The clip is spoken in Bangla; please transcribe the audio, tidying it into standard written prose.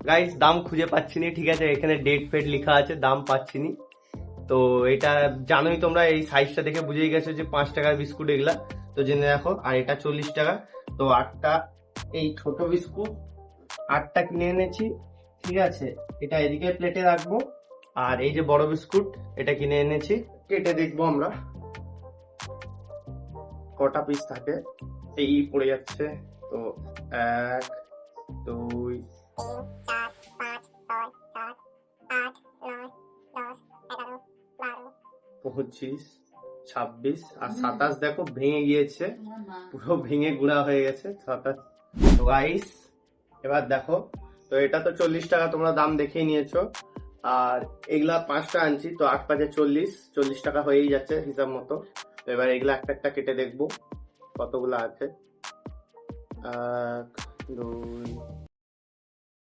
গাইস দাম খুঁজে পাচ্ছি নি, ঠিক আছে, এখানে ডেট ফেট লেখা আছে, দাম পাচ্ছি নি। তো এটা জানোই তোমরা, এই সাইজটা দেখে বুঝেই গেছো যে 5 টাকার বিস্কুট এগুলা। তো জেনে রাখো। আর এটা 40 টাকা। তো 8টা এই ছোট বিস্কুট 8টা কিনে এনেছি, ঠিক আছে। এটা এদিকে প্লেটে রাখবো। আর এই যে বড় বিস্কুট, এটা কিনে এনেছি। কেটে দেখবো আমরা কটা পিস থাকে। এই পড়ে যাচ্ছে। তো 1, 2, 25, 26 আর 27 দেখো ভেঙে গিয়েছে, পুরো ভেঙে গুঁড়া হয়ে গেছে 27। তো গাইস এবার দেখো, তো এটা তো 40 টাকা, তোমরা দাম দেখেই নিয়েছো। আর এগুলা 5টা আনছি, তো 8 × 5 = 40, 40 টাকা হয়েই যাচ্ছে হিসাব মতো। তো এবার এগুলা একটা একটা কেটে দেখবো কতগুলো আছে। 1, 2,